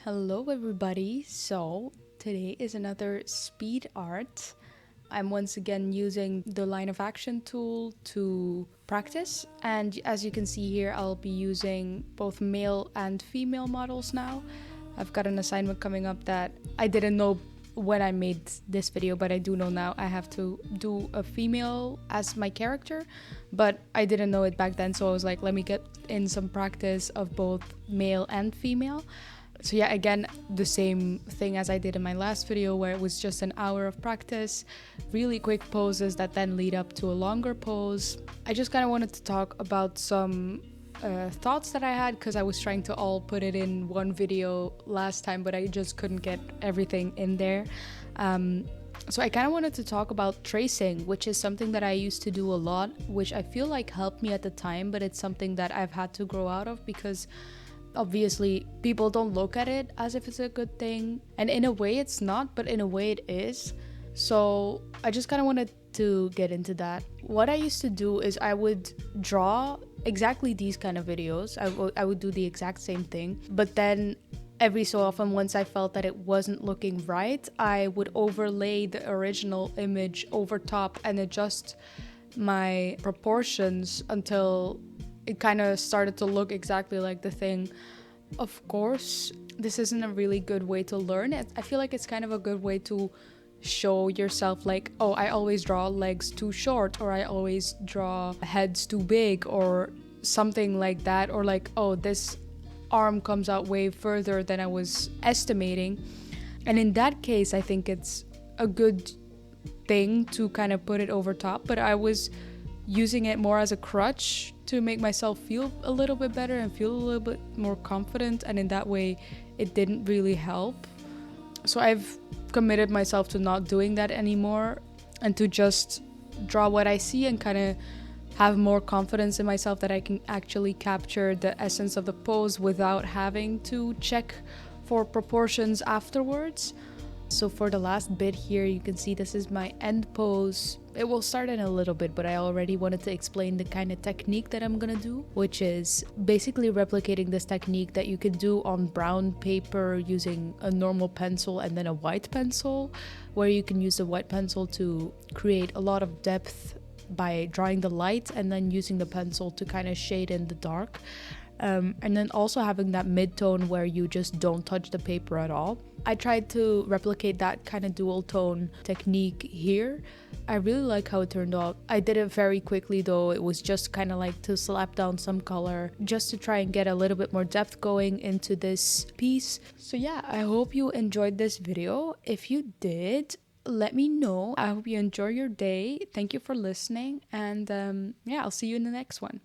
Hello everybody, so today is another speed art. I'm once again using the line of action tool to practice, and as you can see here, I'll be using both male and female models now. I've got an assignment coming up that I didn't know when I made this video, but I do know now. I have to do a female as my character, but I didn't know it back then, so I was like, let me get in some practice of both male and female. So yeah, again, the same thing as I did in my last video, where it was just an hour of practice, really quick poses that then lead up to a longer pose. I just kind of wanted to talk about some thoughts that I had, because I was trying to all put it in one video last time, but I just couldn't get everything in there. So I kind of wanted to talk about tracing, which is something that I used to do a lot, which I feel like helped me at the time, but it's something that I've had to grow out of because obviously people don't look at it as if it's a good thing, and in a way it's not, but in a way it is. So I just kind of wanted to get into that. What I used to do is I would draw exactly these kind of videos. I would do the exact same thing, but then every so often, once I felt that it wasn't looking right, I would overlay the original image over top and adjust my proportions until it kind of started to look exactly like the thing. Of course, this isn't a really good way to learn it. I feel like it's kind of a good way to show yourself, like, oh, I always draw legs too short, or I always draw heads too big, or something like that, or like, oh, this arm comes out way further than I was estimating. And in that case, I think it's a good thing to kind of put it over top, but I was using it more as a crutch to make myself feel a little bit better and feel a little bit more confident, and in that way it didn't really help. So I've committed myself to not doing that anymore and to just draw what I see and kind of have more confidence in myself that I can actually capture the essence of the pose without having to check for proportions afterwards. So for the last bit here, you can see this is my end pose. It will start in a little bit, but I already wanted to explain the kind of technique that I'm gonna do, which is basically replicating this technique that you can do on brown paper using a normal pencil and then a white pencil, where you can use the white pencil to create a lot of depth by drawing the light and then using the pencil to kind of shade in the dark. And then also having that mid-tone where you just don't touch the paper at all. I tried to replicate that kind of dual tone technique here. I really like how it turned out. I did it very quickly though. It was just kind of like to slap down some color just to try and get a little bit more depth going into this piece. So yeah, I hope you enjoyed this video. If you did, let me know. I hope you enjoy your day. Thank you for listening, and yeah, I'll see you in the next one.